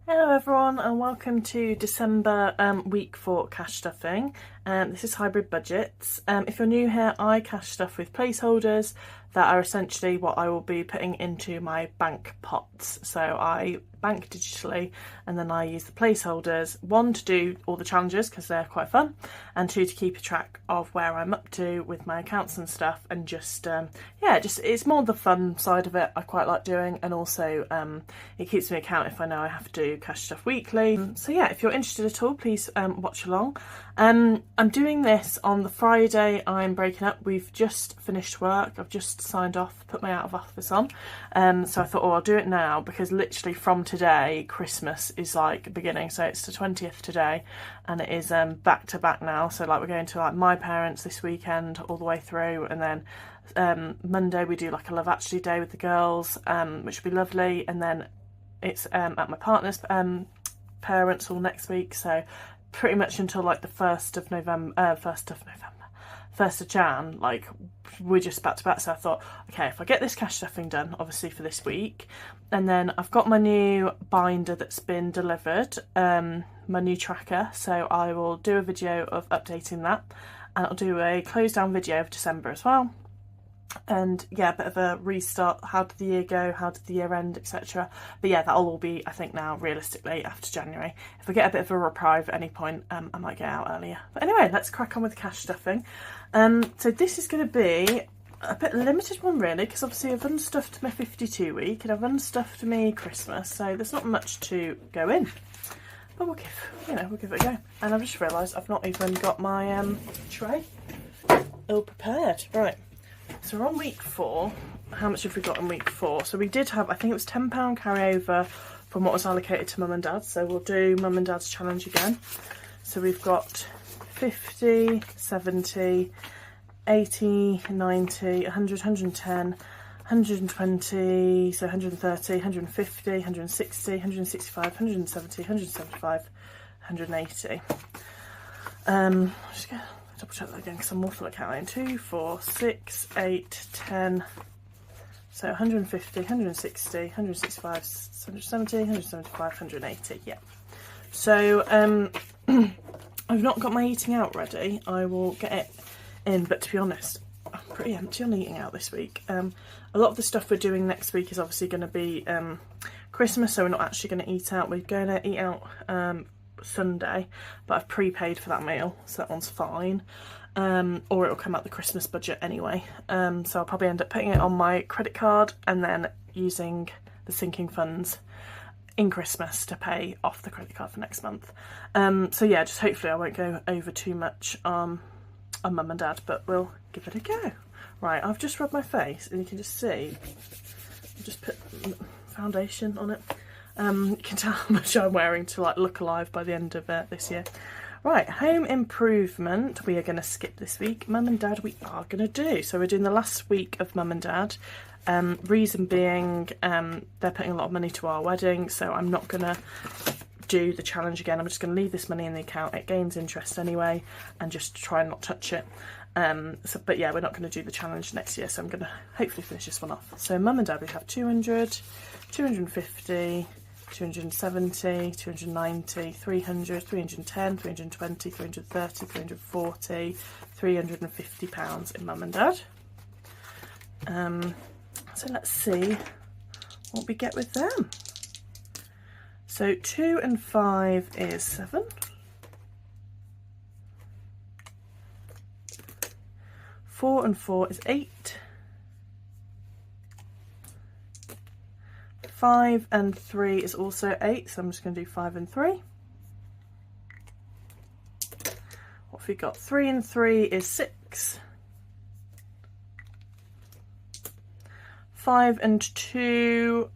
Hello everyone and welcome to December week for cash stuffing. This is Hybrid Budgets. If you're new here, I cash stuff with placeholders that are essentially what I will be putting into my bank pots. So I bank digitally and then I use the placeholders, one to do all the challenges because they're quite fun, and two to keep a track of where I'm up to with my accounts and stuff, and just it's more the fun side of it I quite like doing, and also it keeps me account if I know I have to do cash stuff weekly. So yeah, if you're interested at all, please watch along. I'm doing this on the Friday I'm breaking up. We've just finished work, I've just signed off, put my out of office on, so I thought, oh, I'll do it now because literally from today Christmas is like beginning. So it's the 20th today and it is back to back now. So like we're going to like my parents this weekend all the way through, and then Monday we do like a Love Actually day with the girls, which will be lovely, and then it's at my partner's parents all next week. So pretty much until like the 1st of Jan, like we're just back to back. So I thought, okay, if I get this cash stuffing done, obviously for this week, and then I've got my new binder that's been delivered, my new tracker, so I will do a video of updating that, and I'll do a close down video of December as well. And yeah, a bit of a restart, how did the year go, how did the year end, etc. But yeah, that'll all be, I think now, realistically after January. If I get a bit of a reprieve at any point, I might get out earlier. But anyway, let's crack on with the cash stuffing. So this is going to be a bit limited one really, because obviously I've unstuffed my 52 week and I've unstuffed me Christmas, so there's not much to go in. But we'll give it a go. And I've just realised I've not even got my tray all prepared. Right. So we're on week 4. How much have we got in week 4? So we did have, I think it was £10 carryover from what was allocated to mum and dad. So we'll do mum and dad's challenge again. So we've got 50, 70, 80, 90, 100, 110, 120, so 130, 150, 160, 165, 170, 175, 180. Just gonna double check that again because I'm awful at counting. 2, 4, 6, 8, 10. So 150, 160, 165, 170, 175, 180. Yeah. So I've not got my eating out ready. I will get it in, but to be honest, I'm pretty empty on eating out this week. A lot of the stuff we're doing next week is obviously going to be Christmas, so we're not actually going to eat out. We're going to eat out Sunday, but I've prepaid for that meal, so that one's fine. Or it'll come out the Christmas budget anyway. So I'll probably end up putting it on my credit card and then using the sinking funds in Christmas to pay off the credit card for next month. So yeah, just hopefully I won't go over too much on mum and dad, but we'll give it a go. Right, I've just rubbed my face and you can just see, I've just put foundation on it. You can tell how much I'm wearing to like look alive by the end of this year. Right, home improvement we are going to skip this week. Mum and dad we are going to do. So we're doing the last week of mum and dad. Reason being they're putting a lot of money to our wedding, so I'm not going to do the challenge again. I'm just going to leave this money in the account. It gains interest anyway, and just try and not touch it. But yeah, we're not going to do the challenge next year, so I'm going to hopefully finish this one off. So mum and dad we have 200, 250, 270, 290, 300, 310, 320, 330, 340, £350 in mum and dad. So let's see what we get with them. So 2 and 5 is 7. 4 and 4 is 8. 5 and 3 is also 8, so I'm just going to do 5 and 3. What have we got? 3 and 3 is 6. 5 and 2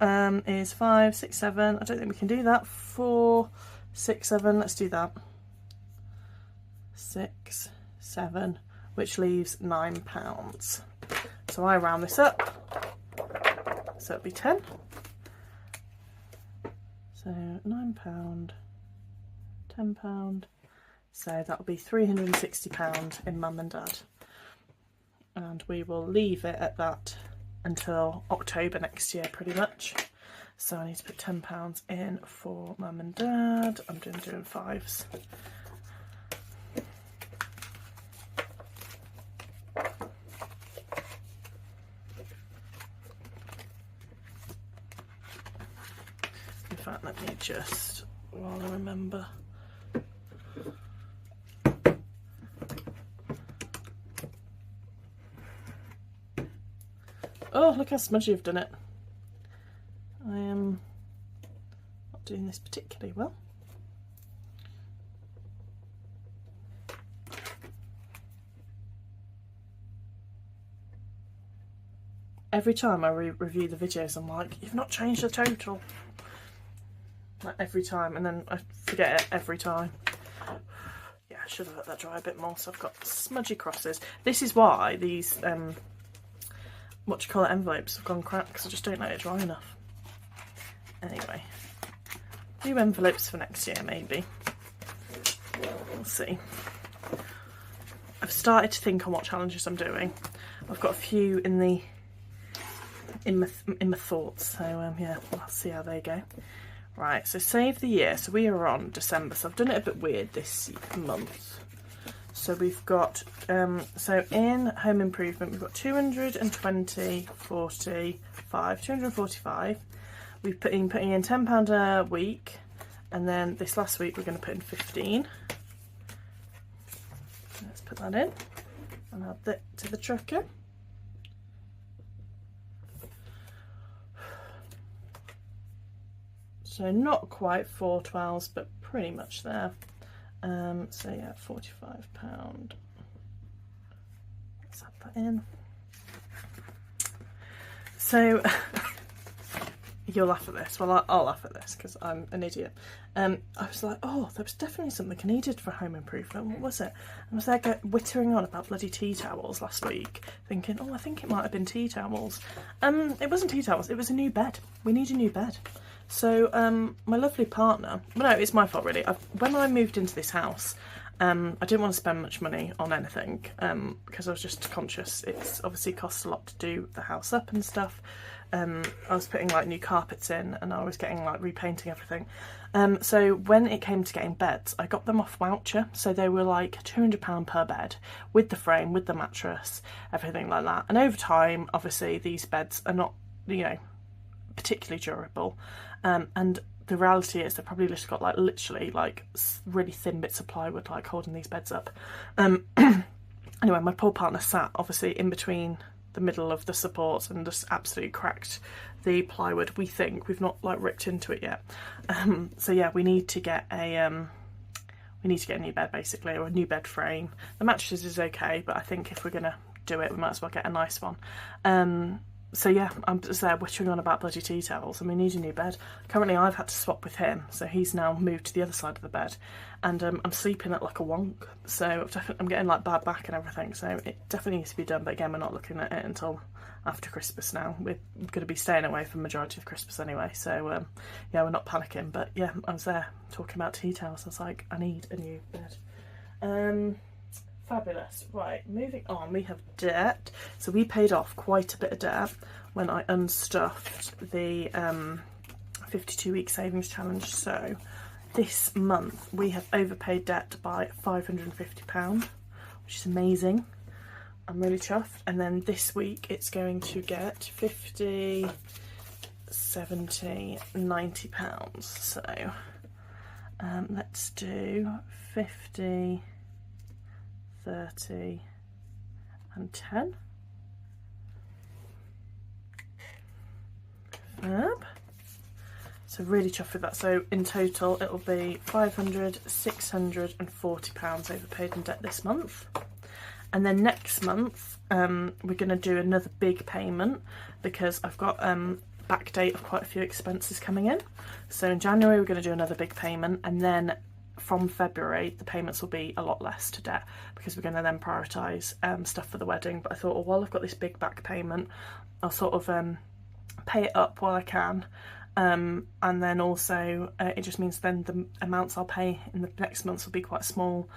is 5, 6, 7. I don't think we can do that. 4, 6, 7. Let's do that. 6, 7, which leaves £9. So I round this up. So it'll be 10. So £9, £10. So that'll be £360 in mum and dad. And we will leave it at that until October next year pretty much. So I need to put £10 in for mum and dad. I'm doing fives. In fact, let me just, while I remember. Oh, look how smudgy I've done it. I am not doing this particularly well. Every time I review the videos, I'm like, you've not changed the total. Like every time, and then I forget it every time. Yeah, I should have let that dry a bit more, so I've got smudgy crosses. This is why these, envelopes have gone cracked, because I just don't let it dry enough. Anyway, new envelopes for next year, maybe. We'll see. I've started to think on what challenges I'm doing. I've got a few in my thoughts, so yeah, we'll see how they go. Right, so save the year. So we are on December, so I've done it a bit weird this month. So we've got, so in home improvement, we've got 220, 45, 245. We've putting in £10 a week, and then this last week we're going to put in 15. Let's put that in and add that to the tracker. So not quite 4 12s, but pretty much there. So yeah, £45. Let's add that in. So you'll laugh at this. Well, I'll laugh at this because I'm an idiot. I was like, oh, there was definitely something I needed for home improvement. What was it? I was there whittering on about bloody tea towels last week, thinking, oh, I think it might have been tea towels. It wasn't tea towels. It was a new bed. We need a new bed. So my lovely partner, well, no, it's my fault really. When I moved into this house, I didn't want to spend much money on anything because I was just conscious. It's obviously costs a lot to do the house up and stuff. I was putting like new carpets in, and I was getting like repainting everything. So when it came to getting beds, I got them off voucher. So they were like £200 per bed with the frame, with the mattress, everything like that. And over time, obviously, these beds are not, you know, particularly durable. And the reality is they've probably just got like literally like really thin bits of plywood like holding these beds up. Anyway, my poor partner sat obviously in between the middle of the supports and just absolutely cracked the plywood. We think we've not like ripped into it yet. So yeah, we need to get a new bed basically, or a new bed frame. The mattress is okay, but I think if we're gonna do it, we might as well get a nice one. So yeah, I'm just there whittering on about bloody tea towels, and we need a new bed. Currently I've had to swap with him, so he's now moved to the other side of the bed, and I'm sleeping at like a wonk, so I'm getting like bad back and everything, so it definitely needs to be done. But again, we're not looking at it until after Christmas now. We're going to be staying away for the majority of Christmas anyway, so yeah, we're not panicking. But yeah, I was there talking about tea towels. I was like, I need a new bed. Fabulous. Right, moving on, we have debt. So we paid off quite a bit of debt when I unstuffed the 52-week savings challenge. So this month we have overpaid debt by £550, which is amazing. I'm really chuffed. And then this week it's going to get 50, 70, £90. So let's do 50, 30 and 10. Fab. So really chuffed with that. So in total it'll be £500, £640 overpaid in debt this month. And then next month we're going to do another big payment because I've got back date of quite a few expenses coming in. So in January we're going to do another big payment, and then from February the payments will be a lot less to debt because we're going to then prioritise stuff for the wedding. But I thought, well, while I've got this big back payment, I'll sort of pay it up while I can, and then also it just means then the amounts I'll pay in the next months will be quite small.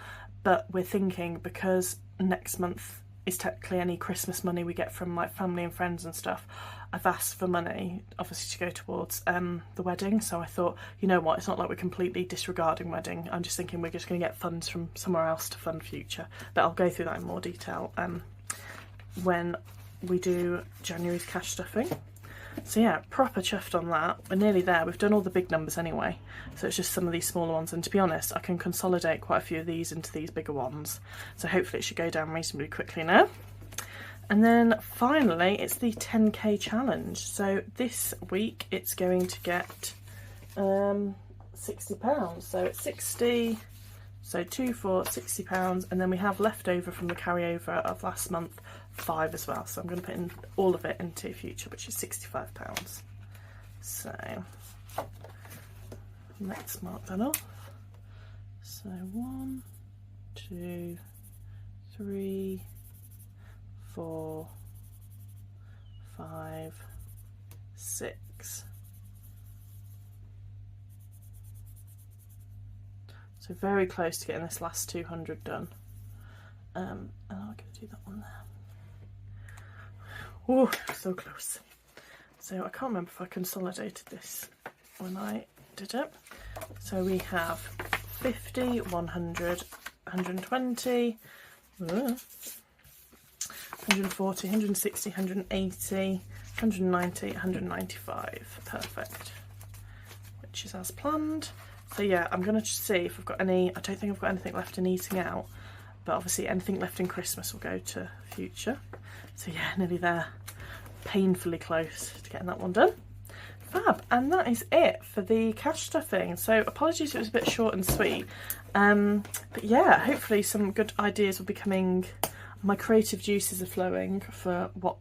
But we're thinking, because next month is technically any Christmas money we get from like family and friends and stuff. I've asked for money, obviously, to go towards the wedding. So I thought, you know what, it's not like we're completely disregarding wedding. I'm just thinking we're just going to get funds from somewhere else to fund future. But I'll go through that in more detail when we do January's cash stuffing. So yeah, proper chuffed on that. We're nearly there. We've done all the big numbers anyway, so it's just some of these smaller ones, and to be honest, I can consolidate quite a few of these into these bigger ones, so hopefully it should go down reasonably quickly now. And then finally, it's the 10k challenge. So this week it's going to get £60. So it's 60, so 2 for £60, and then we have leftover from the carryover of last month 5 as well. So I'm going to put in all of it into future, which is £65. So let's mark that off. So 1, 2, 3, 4, 5, 6. So very close to getting this last 200 done. And I'm going to do that one there. Oh, so close. So I can't remember if I consolidated this when I did it. So we have 50, 100, 120, 140, 160, 180, 190, 195. Perfect. Which is as planned. So yeah, I'm going to see if I've got any. I don't think I've got anything left in eating out, but obviously anything left in Christmas will go to future. So yeah, nearly there. Painfully close to getting that one done. Fab. And that is it for the cash stuffing. So apologies it was a bit short and sweet. But yeah, hopefully some good ideas will be coming. My creative juices are flowing for what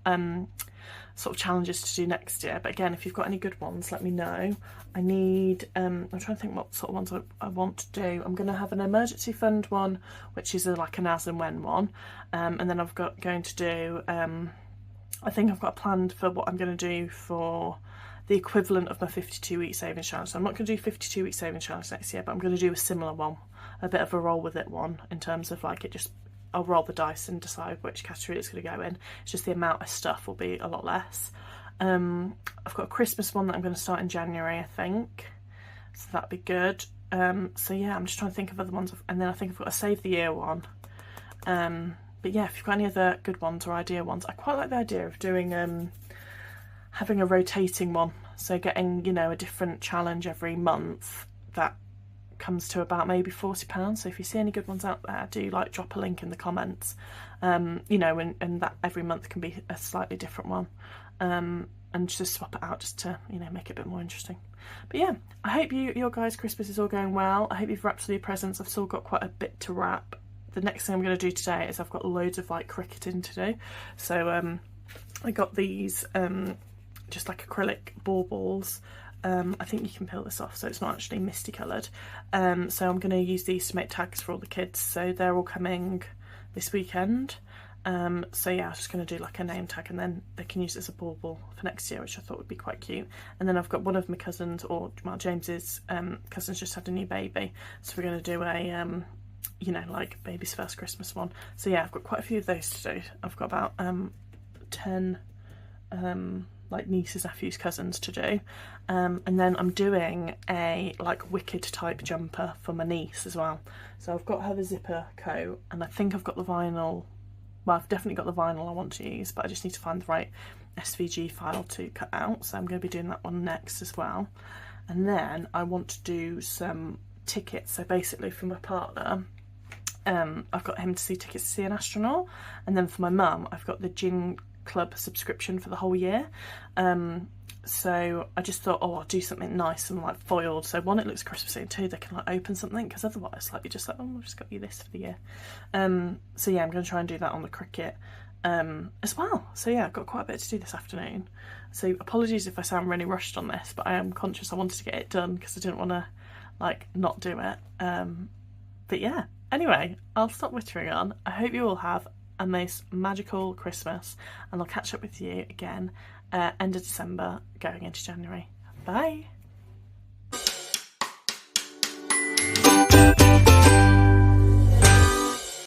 sort of challenges to do next year. But again, if you've got any good ones, let me know. I need, I'm trying to think what sort of ones I want to do. I'm going to have an emergency fund one, which is like an as and when one. And then I've going to do, I think I've got a plan for what I'm going to do for the equivalent of my 52-week savings challenge. So I'm not going to do 52-week savings challenge next year, but I'm going to do a similar one, a bit of a roll with it one, in terms of like I'll roll the dice and decide which category it's going to go in. It's just the amount of stuff will be a lot less. I've got a Christmas one that I'm going to start in January, I think. So that'd be good. So yeah, I'm just trying to think of other ones. And then I think I've got a Save the Year one. But yeah, if you've got any other good ones or idea ones, I quite like the idea of doing, having a rotating one. So getting, you know, a different challenge every month that comes to about maybe £40. So if you see any good ones out there, do like drop a link in the comments. You know, and that every month can be a slightly different one. And just swap it out just to, you know, make it a bit more interesting. But yeah, I hope your guys' Christmas is all going well. I hope you've wrapped all your presents. I've still got quite a bit to wrap. The next thing I'm going to do today is I've got loads of like cricketing to do. So I got these just like acrylic baubles. I think you can peel this off so it's not actually misty coloured. So I'm going to use these to make tags for all the kids. So they're all coming this weekend. So yeah, I was just going to do like a name tag, and then they can use it as a bauble for next year, which I thought would be quite cute. And then I've got one of my cousins, or well, James's cousins just had a new baby, so we're going to do a you know, like baby's first Christmas one. So yeah, I've got quite a few of those to do. I've got about 10 like nieces, nephews, cousins to do, and then I'm doing a like Wicked type jumper for my niece as well. So I've got her the zipper coat, and I think I've got the vinyl. Well, I've definitely got the vinyl I want to use, but I just need to find the right SVG file to cut out. So I'm going to be doing that one next as well. And then I want to do some tickets. So basically for my partner, I've got him to see tickets to see an astronaut. And then for my mum, I've got the gin club subscription for the whole year. So I just thought, oh, I'll do something nice and like foiled. So one, it looks Christmassy, and two, they can like open something, because otherwise like you're just like, oh, I've just got you this for the year. So yeah, I'm going to try and do that on the cricket as well. So yeah, I've got quite a bit to do this afternoon. So apologies if I sound really rushed on this, but I am conscious I wanted to get it done because I didn't want to like not do it. But yeah, anyway, I'll stop wittering on. I hope you all have a most magical Christmas, and I'll catch up with you again end of December going into January. Bye.